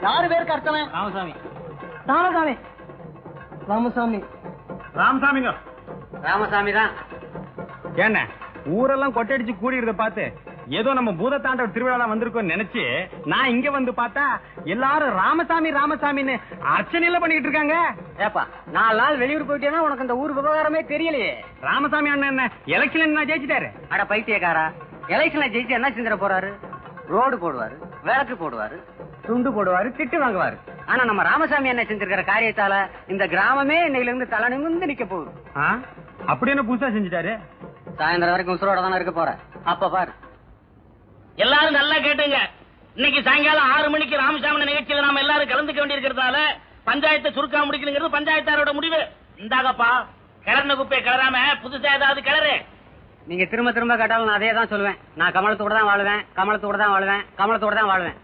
யாரு பேருக்கு அர்த்தமே? ராமசாமி. ராமசாமி ராமசாமி ராமசாமிங்க. ராமசாமி தான். என்ன ஊரெல்லாம் கொட்டடிச்சு கூடிறத பார்த்து ஏதோ நம்ம பூதத்தாண்டவர் திருவிழா வந்திருக்கோம் நினைச்சு நான் இங்க வந்து பார்த்தா எல்லாரும் ராமசாமி ராமசாமின்னு அர்ச்சனையில பண்ணிட்டு இருக்காங்க. ஏப்பா 4 நாள் வெளியூர் போயிட்டேன்னா உனக்கு இந்த ஊர் விவகாரமே தெரியலையே. ராமசாமி அண்ணன் என்ன எலெக்ஷன் என்ன ஜெயிச்சிட்டாரு? அட பைத்தியக்காரா, எலெக்ஷன்ல ஜெயிச்சு என்ன செஞ்சிட போறாரு? ரோடு போடுவாரு, விளக்கு போடுவாரு, துண்டு போடுவாரு, திட்டு வாங்குவாரு. ஆனா நம்ம ராமசாமி என்ன செஞ்சிருக்கிற காரியத்தால இந்த கிராமமே இன்னையில இருந்து தலை நிமிர்ந்து நிக்க போகுது. அப்படி என்ன புதுசா செஞ்சுட்டாரு? சாயந்தரம் வரைக்கும் உசுரோட தானே இருக்க போற. அப்ப பாரு. எல்லாரும் நல்லா கேட்டுங்க. இன்னைக்கு சாயங்காலம் 6 மணிக்கு ராமசாமி நிகழ்ச்சியில நாம எல்லாரும் கலந்துக்க வேண்டி இருக்கிறதால பஞ்சாயத்தை சுருக்கா முடிக்கணுங்கிறது பஞ்சாயத்தாரோட முடிவு. இந்தாகப்பா, கிளறின குப்பையை கிளறாம புதுசா ஏதாவது கிளறு. நீங்க திரும்ப திரும்ப கேட்டாலும் நான் அதே தான் சொல்லுவேன். நான் கமலத்தோட தான் வாழுவேன், கமலத்தோட தான் வாழுவேன், கமலத்தோட தான் வாழுவேன்.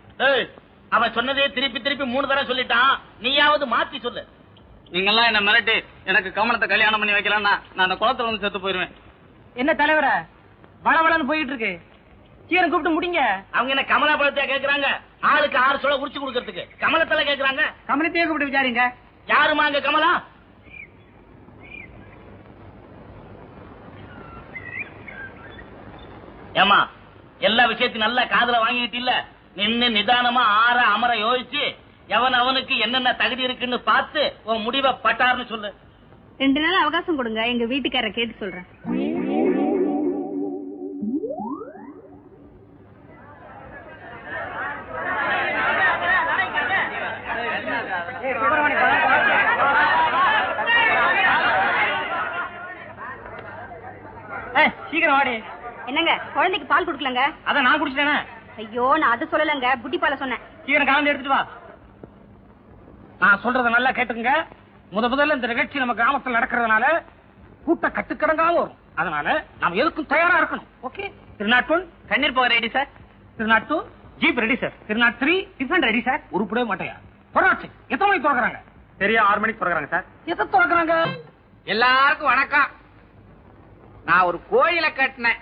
அவன் சொன்னதே திருப்பி திருப்பி 3 தடவை சொல்லிட்டான். நீயாவது மாத்தி சொல்லு. நீங்கெல்லாம் என்ன மிரட்டி எனக்கு கமலத்தை கல்யாணம் பண்ணி வைக்கலாம்னா நான் அந்த குளத்துல வந்து செத்து போயிருவேன். என்ன தலைவர வளவளன்னு போயிட்டு இருக்கு, சீரம் கூப்பிட்டு முடிங்க. அவங்க என்ன கமலா பழத்தையா கேக்குறாங்க? ஆளுக்கு 6 சொல்ல உரிச்சு கொடுக்கறதுக்கு கமலத்துல கேக்குறாங்க. கமலத்தையே கூப்பிட்டு விசாரிங்க. யாருமா அங்க கமலா? ஏமா எல்லா விஷயத்தையும் நல்லா காதுல வாங்கிட்டு இல்ல, நின்னு நிதானமா ஆற அமர யோசிச்சு எவன் அவனுக்கு என்னென்ன தகுதி இருக்குன்னு பார்த்து உன் முடிவை பட்டாருன்னு சொல்லு. 2 நாள் அவகாசம் கொடுங்க, எங்க வீட்டுக்காரரை கேட்டு சொல்றேன். சீக்கிரம் வாடி. என்னங்க குழந்தைக்கு பால் குடுக்கலங்க? அத நான் குடிச்சிட்டேனே. ஐயோ, நான் அது சொல்லலங்க, புட்டி பால சொன்னேன். சீக்கிரம் கலந்து எடுத்துட்டு வா. நான் சொல்றத நல்லா கேட்டுங்க. முதல்ல இந்த நிகழ்ச்சி நம்ம கிராமத்தில் நடக்கிறதுனால கூட்ட கட்டுக்கடங்காம வரும். அதனால நாம எதுக்கும் தயாரா இருக்கணும். ஓகே? திருநாட்1 கண்ணீர் போக ரெடி சார். திருநாட்2 ஜீப் ரெடி சார். திருநாட்3 டிஃபன் ரெடி சார். உருப்படவே மாட்டையா? பொறாச்சு எத்தனை மணிக்கு திறக்கிறாங்க? சரியா 6 மணிக்கு திறக்கிறாங்க சார். எத்தனை திறக்கிறாங்க? எல்லாருக்கும் வணக்கம். நான் ஒரு கோயிலை கட்டினேன்,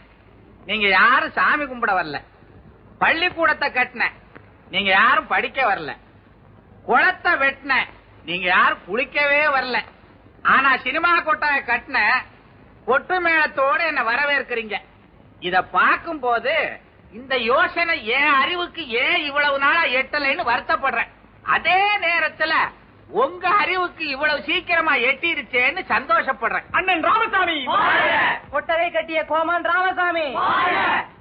நீங்க யாரும் சாமி கும்பிட வரல. பள்ளிக்கூடத்தை கட்டினேன், நீங்க யாரும் படிக்க வரல. குளத்தை வெட்டினேன், நீங்க யாரும் குளிக்கவே வரல. ஆனா சினிமா கொட்டாய கட்டின கொட்டு மேளத்தோடு என்ன வரவேற்கிறீங்க. இத பார்க்கும் போது இந்த யோசனை என் அறிவுக்கு ஏன் இவ்வளவு நாளா எட்டலைன்னு வருத்தப்படுறேன். அதே நேரத்துல உங்க அறிவுக்கு இவ்வளவு சீக்கிரமா எட்டிருச்சேன்னு சந்தோஷப்படுறேன். அண்ணன் ராமசாமி கொட்டகை கட்டிய கோமான் ராமசாமி.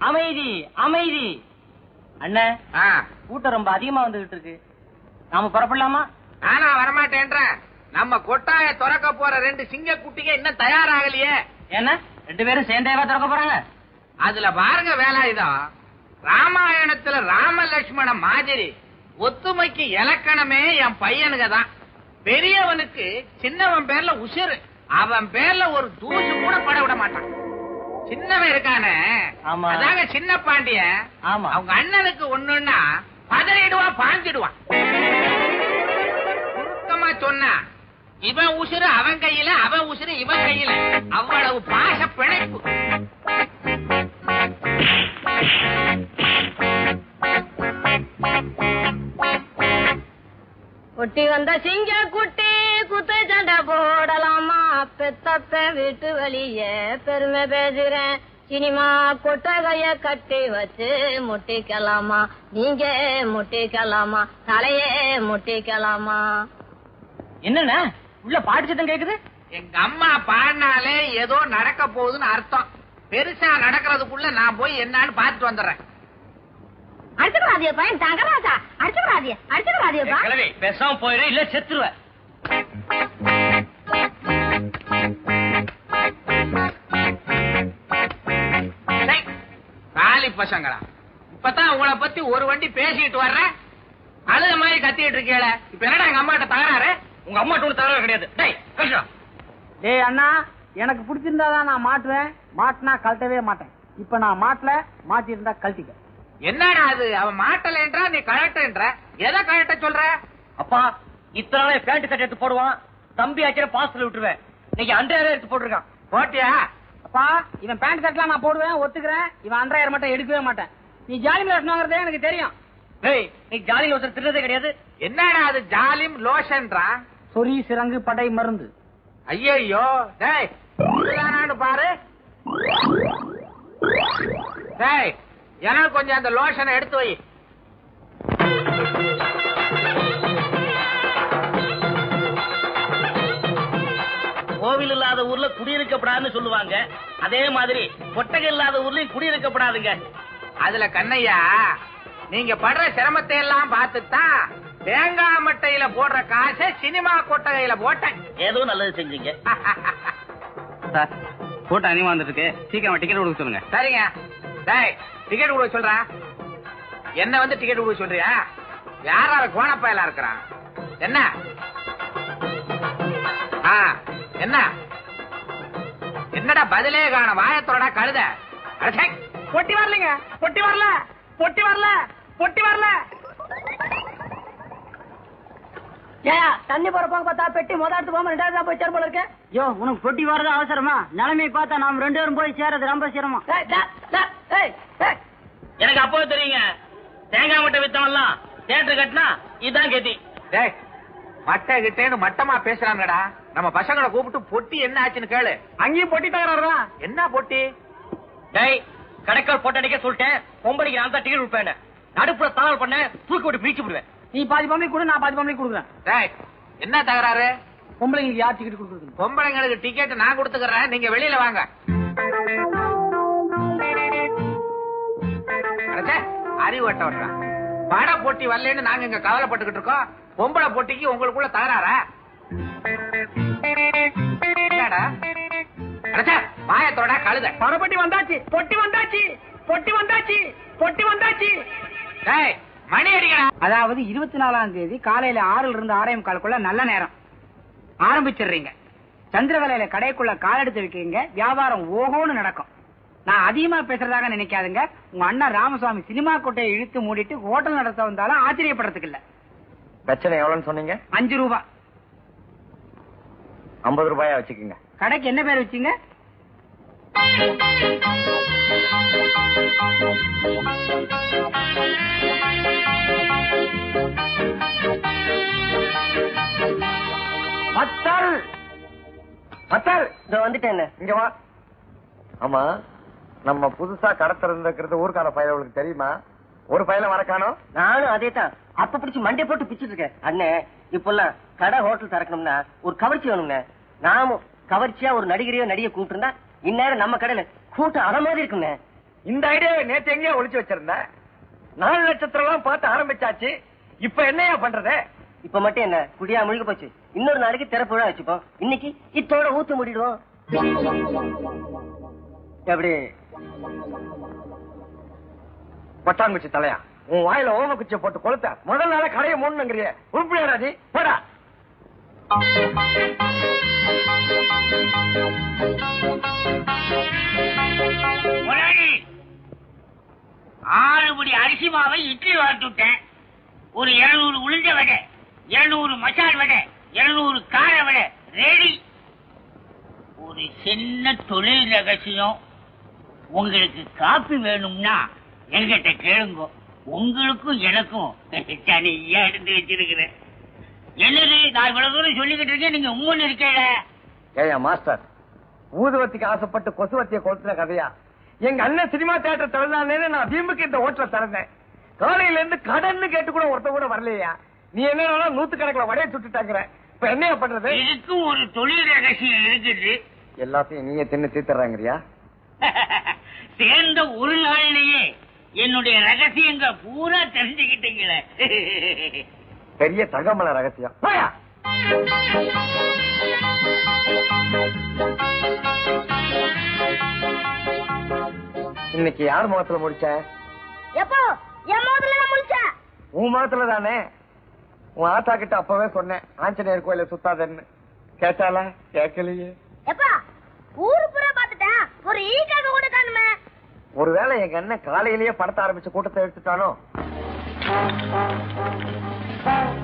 அமைதி அமைதி. அண்ணன் கூட்டம் ரொம்ப அதிகமா வந்துகிட்டு இருக்கு, நாம புறப்படலாமா? நானா வரமாட்டேன்றேன். நம்ம கொட்டாய திறக்க போற 2 சிங்க குட்டிங்க இன்னும் தயாராகலையே. என்ன 2 பேரும் சேர்ந்தேவா திறக்க போறாங்க? அதுல பாருங்க வேலாயுதம், ராமாயணத்துல ராம லட்சுமண மாதிரி ஒத்துமைக்கு இலக்கணமே என் பையனுங்க தான். பெரியவனுக்கு சின்னவன் பேர்ல உசுறு, அவன் பேர்ல ஒரு தூசு கூட பட விட மாட்டான். சின்னவன் இருக்கானே, அதாங்க சின்ன பாண்டியன். அவங்க அண்ணனுக்கு ஒண்ணுன்னா பதறிடுவான், பாஞ்சிடுவான். சுருக்கமா சொன்னா இவன் உசுறு அவன் கையில, அவன் உசுறு இவன் கையில. அவ்வளவு பாச பிணைப்பு. குட்டி வந்த சிங்க குட்டி குத்து சண்டை போடலாமா? பெத்தப்ப வீட்டு வழிய பெருமை பேசுறேன். சினிமா கொட்டகைய கட்டி வச்சு முட்டிக்கலாமா? நீங்க முட்டிக்கலாமா? தலையே முட்டிக்கலாமா? என்னண்ண உள்ள பாட்டு சத்தம் கேக்குது? எங்க அம்மா பாடினாலே ஏதோ நடக்க போகுதுன்னு அர்த்தம். பெருசா நடக்கிறதுக்குள்ள நான் போய் என்னன்னு பார்த்துட்டு வந்துடுறேன். அடிச்சுக்கிறாதிய பையன் தங்கராஜா, அடிச்சுக்கிறாதியப்பா. பேசாம போயிடு, இல்ல செத்துருவேன். காலி பசங்களா, இப்பதான் உங்களை பத்தி ஒரு வண்டி பேசிட்டு வர்ற, அழுத மாதிரி கத்திட்டு இருக்கீல. இப்ப என்னடா எங்க அம்மாட்ட தகராறு? உங்க அம்மா ஒண்ணு தகராறு கிடையாது. டேய் அண்ணா, எனக்கு பிடிச்சிருந்தாதான் நான் மாட்டுவேன், மாட்டினா கழட்டவே மாட்டேன். இப்ப நான் மாட்டல, மாட்டி இருந்தா கழட்டிக்க. என்னடா அது? அவன் மாட்டலன்றா, நீ கழட்டன்ற. எதை கழட்ட சொல்ற? அப்பா இத்தனை நாள் பேண்ட் சட்டை எடுத்து போடுவான், தம்பி ஆக்கிற பாஸ்ல விட்டுருவேன். இன்னைக்கு 5,000 எடுத்து போட்டிருக்கான். போட்டியா? அப்பா இவன் பேண்ட் சட்டெல்லாம் நான் போடுவேன், ஒத்துக்கிறேன். இவன் 5,000 மட்டும் எடுக்கவே மாட்டேன். நீ ஜாலி விளையாடணுங்கிறதே எனக்கு தெரியும். நீ ஜாலியில் ஒருத்தர் திருடதே கிடையாது. என்னடா அது ஜாலிம் லோஷன்றா? சொறி சிறங்கு படை மருந்து. ஐயோ டேய் இதுதானான்னு பாரு. டேய் எனக்கு கொஞ்சம் அந்த லோஷனை எடுத்து வை. கோவில் இல்லாத ஊர்ல குடியிருக்கப்படாதுன்னு சொல்லுவாங்க. அதே மாதிரி கொட்டகை இல்லாத ஊர்லயும் குடியிருக்கப்படாதுங்க. அதுல கண்ணையா நீங்க படுற சிரமத்தை எல்லாம் பார்த்துதான் தேங்காய் மட்டையில போடுற காசை சினிமா கொட்டகையில போட்டேன். ஏதோ நல்லது செஞ்சீங்க. சார் கூட்டம் அதிகமா வந்துட்டு இருக்கு, சீக்கிரம் டிக்கெட் கொடுக்க சொல்லுங்க. சரிங்க. டேய் டிக்கெட் கொடுக்க சொல்றா. என்ன வந்து டிக்கெட் கொடுக்க சொல்றியா? யாரால கோணப்பயலா இருக்கிறான்? என்ன என்ன என்னடா பதிலே காண வாயத்தோட கழுத. பொட்டி வரலங்க, பொட்டி வரல, பொட்டி வரல, பொட்டி வரல. தண்ணி போறப்பாங்க பார்த்தா பெட்டி முதல்ல போகாம ரெண்டாவது போய் சேர போல இருக்கு. யோ உனக்கு பொட்டி வரது அவசரமா? நிலைமையை பார்த்தா நாம் 2 பேரும் போய் சேரது ரொம்ப சிரமம். எனக்கு அப்போ தெரியுங்க. தேங்காய் மட்டை வித்தவெல்லாம் தியேட்டர் கட்டினா இதுதான் கதி. டேய் மட்டை கிட்டேன்னு மட்டமா பேசுறாங்கடா. நம்ம பசங்களை கூப்பிட்டு பொட்டி என்ன ஆச்சுன்னு கேளு. அங்கேயும் பொட்டி தகராறுடா. என்ன பொட்டி? டேய் கடைக்கால் போட்டு அடிக்க சொல்லிட்டேன். பொம்பளைக்கு நான் தான் டிக்கெட் கொடுப்பேன். நடுப்புற தகவல் பண்ண தூக்கி விட்டு பிரிச்சு விடுவேன். நீ பாதி பொம்பளை கொடு, நான் பாதி பொம்பளை கொடுக்குறேன். டேய் என்ன தகராறு? பொம்பளைங்களுக்கு யார் டிக்கெட் கொடுக்குறது? பொம்பளைங்களுக்கு டிக்கெட் நான் கொடுத்துக்கிறேன், நீங்க வெளியில வாங்க. அறிவட்ட வர்றான். பட போட்டி வரலன்னு நாங்க இங்க கவலைப்பட்டுக்கிட்டு இருக்கோம். பொம்பளை போட்டிக்கு உங்களுக்குள்ள தகராறா? மாயத்தோட கழுத. பணப்பட்டி வந்தாச்சு, பொட்டி வந்தாச்சு, பொட்டி வந்தாச்சு, பொட்டி வந்தாச்சு. டேய் மணி அடிக்கடா. அதாவது 24ஆம் தேதி காலையில 6ல இருந்து 6:45 நல்ல நேரம் ஆரம்பிச்சிடுறீங்க. சந்திரவேலையில கடைக்குள்ள கால் எடுத்து வைக்கிறீங்க. வியாபாரம் ஓஹோன்னு நடக்கும். நான் அதிகமா பேசுறதாக நினைக்காதுங்க. உங்க அண்ணன் ராமசாமி சினிமா கோட்டையை இழுத்து மூடிட்டு ஹோட்டல் நடத்த வந்தாலும் ஆச்சரியப்படுறதுக்கு இல்ல. பிரச்சனை எவ்வளவுன்னு சொன்னீங்க? 5 ரூபாய். 50 ரூபாயா வச்சுக்கோங்க. கடைக்கு என்ன பேர் வச்சீங்க? பத்தல் பத்தல். வந்துட்டேன். இங்க வா. ஆமா நம்ம புதுசா கடை திறந்திருக்கிறது ஊர்க்கார பயலுக்கு தெரியுமா? ஒரு பயல வரக்கானோ? நானும் அதே தான் அப்ப பிடிச்சி மண்டை போட்டு பிச்சுட்டு இருக்கேன். அண்ணே இப்பெல்லாம் கடை ஹோட்டல் திறக்கணும்னா ஒரு கவர்ச்சி வேணும்னே. நாமும் கவர்ச்சியா ஒரு நடிகரையோ நடிகை கூப்பிட்டுருந்தா இந்நேரம் நம்ம கடையில கூட்டம் அற மாதிரி இருக்குண்ணே. இந்த ஐடியா நேத்து எங்கேயோ ஒளிச்சு வச்சிருந்த. 4 நட்சத்திரம் எல்லாம் பார்த்து ஆரம்பிச்சாச்சு. இப்ப என்னையா பண்றது? இப்ப மட்டும் என்ன குடியா முழுக போச்சு. இன்னொரு நாளைக்கு திறப்பு விழா வச்சுப்போம். இன்னைக்கு இத்தோட ஊத்து மூடிடுவோம். எப்படி பட்டாங்குச்சி தலையா, உன் வாயில ஓம குச்சியை போட்டு கொளுத்த முதல் நாள கடையை மூடணுங்கிறிய உருப்படியாராஜி போடா. ஆறுபடி அரிசி மாவை இட்லி வாட்டுட்டேன். ஒரு 200 உளுந்த வடை, 200 மசால் வடை, 200 கார வடை ரெடி. ஒரு சின்ன தொழில் ரகசியம். உங்களுக்கு காப்பி வேணும்னா எங்கிட்ட கேளுங்க. உங்களுக்கும் எனக்கும் தனியா எடுத்து வச்சிருக்கிறேன். என்னது நான் இவ்வளவு தூரம் சொல்லிக்கிட்டு இருக்கேன், நீங்க உம்மன் இருக்கல. ஏயா மாஸ்டர், ஊதுவத்திக்கு ஆசைப்பட்டு கொசுவத்தியை கொளுத்துன கதையா? எங்க அண்ணன் சினிமா தியேட்டர் திறந்தானே நான் வீம்புக்கு இந்த ஹோட்டல திறந்தேன். காலையில இருந்து கடன்னு கேட்டு கூட ஒருத்த கூட வரலையா? நீ என்ன 100கணக்கில் வடைய சுட்டுட்டாங்கிற. இப்ப என்ன பண்றது? இதுக்கும் ஒரு தொழில் ரகசியம் இருக்குது. எல்லாத்தையும் நீங்க தின்னு தீத்துறாங்கறியா? சேர்ந்த ஒரு நாள்லயே என்னுடைய ரகசியங்க பூரா தெரிஞ்சுக்கிட்டீங்களே. பெரிய தகமல ரகசியம். போயா. இன்னைக்கு யார் முகத்துல முடிச்ச? எப்போ என் முகத்துல தான் முடிச்சேன். உன் முகத்துல தானே. உன் ஆத்தா கிட்ட அப்பவே சொன்னேன் ஆஞ்சநேயர் கோயில சுத்தாதன்னு. கேட்டாலா? கேட்கலையே. எப்பா ஊரு பூரா பாத்துட்டேன், ஒரு ஈக்காக கூட காணுமே. ஒருவேளை எங்க அண்ணன் காலையிலேயே படத்த ஆரம்பிச்ச கூட்டத்தை எடுத்துட்டானோ?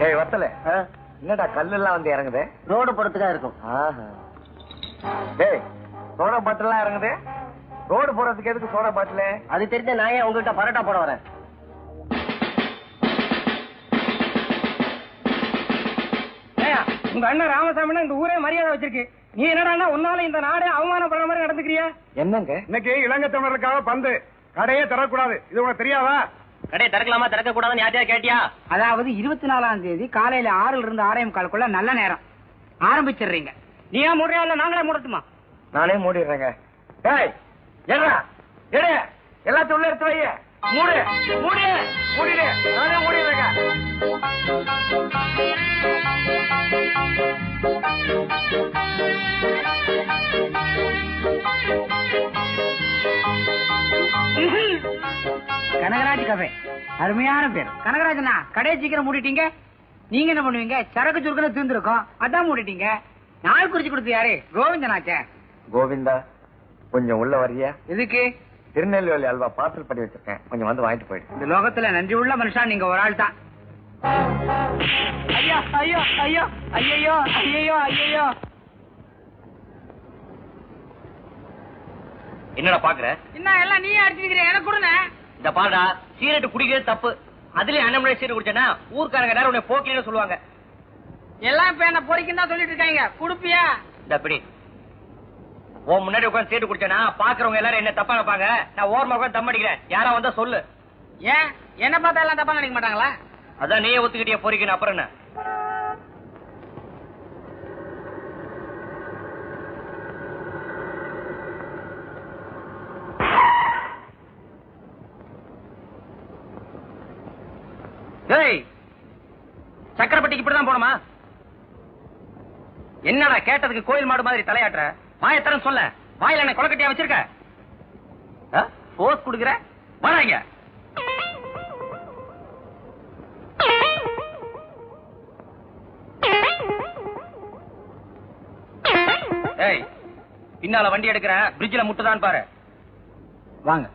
ஏய் வத்தல, என்னடா கல்லு எல்லாம் வந்து இறங்குது? ரோடு போறதுக்கா இருக்கும். டேய் சோடா பாட்டில் எல்லாம் இறங்குது. ரோடு போறதுக்கு எதுக்கு சோடா பாட்டில்? அது தெரிஞ்ச நான் ஏன் உங்ககிட்ட பரோட்டா போட வரேன்? உங்க அண்ணன் ராமசாமினா இந்த ஊரே மரியாதை வச்சிருக்கு. நீ என்னடா உன்னால இந்த நாடே அவமானப்படுற மாதிரி நடந்துக்கிறியா? என்னங்க இன்னைக்கு இளங்கத்தமிழருக்காக பந்து கடையே தரக்கூடாது, இது உனக்கு தெரியாதா? கடையை திறக்கலாமா திறக்க கூடாதுன்னு யார்ட்டையா கேட்டியா? அதாவது 24ஆம் தேதி காலையில 6ல இருந்து 6:45 நல்ல நேரம் ஆரம்பிச்சிடுறீங்க. நீ ஏன் மூடுறியா இல்ல நாங்களே மூடட்டுமா? நானே மூடிடுறேங்க. ஏய் எடா எடு, எல்லாத்தையும் உள்ள எடுத்து வை. மூடு மூடு மூடிடு, நானே மூடிடுறேங்க. கனகராஜ் கஃபே, அருமையான பேர். கனகராஜனா கடையை சீக்கிரம் மூடிட்டீங்க. நீங்க என்ன பண்ணுவீங்க? சரக்கு சுருக்குன்னு தீர்ந்துருக்கோம், அதான் மூடிட்டீங்க. நாள் குறிச்சு கொடுத்து யாரு? கோவிந்தனாச்சே. கோவிந்தா, கொஞ்சம் உள்ள வர்றியா? எதுக்கு? திருநெல்வேலி அல்வா பார்சல் பண்ணி வச்சிருக்கேன், கொஞ்சம் வந்து வாங்கிட்டு போயிடு. இந்த லோகத்துல நன்றி உள்ள மனுஷன் நீங்க ஒரு ஆள் தான். ஐயோ ஐயோ ஐயோ ஐயோ ஐயோ ஐயோ. என்னடா பாக்குற? என்ன எல்லாம் நீ அடிச்சிருக்கிற? எனக்கு கொடுங்க. இந்த பாடா, சீரட்டு குடிக்கிறது தப்பு. அதுலயும் அண்ணன் சீரட் குடிச்சேன்னா ஊர்க்காரங்க நேரம் உன்னை போக்கின்னு சொல்லுவாங்க. எல்லாம் இப்ப என்ன பொறிக்கும் தான் சொல்லிட்டு இருக்காங்க. குடுப்பியா? இந்த அப்படி உன் முன்னாடி உட்காந்து சீட்டு குடிச்சேன்னா பாக்குறவங்க எல்லாரும் என்ன தப்பா நினைப்பாங்க. நான் ஓரமா உட்காந்து தம் அடிக்கிறேன், யாரா வந்தா சொல்லு. ஏன் என்ன பார்த்தா எல்லாம் தப்பா நினைக்க மாட்டாங்களா? அதான் நீயே ஒத்துக்கிட்டிய பொறிக்கணும், அப்புறம் என்ன? டேய், சக்கரப்பட்டிக்கு இப்படிதான் போணுமா? என்னடா கேட்டதுக்கு கோயில் மாடு மாதிரி தலையாட்டுற? வாயத்தரம் சொல்ல, வாயில என்ன கொலக்கட்டியா வச்சிருக்க? போஸ் குடுக்குற? வராங்க. ஏய், பின்னால வண்டி எடுக்கிறேன், பிரிட்ஜில முட்டுதான் பாரு. வாங்க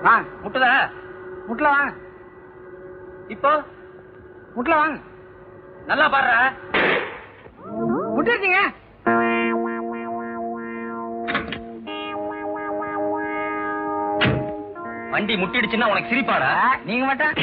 வாங்க. முட்டுதா? முட்டல வாங்க. இப்போ முட்டல வாங்க. நல்லா பாடுற. முட்டிருக்கீங்க. வண்டி முட்டிடுச்சுன்னா உனக்கு சிரிப்பாடா? நீங்க மட்டும்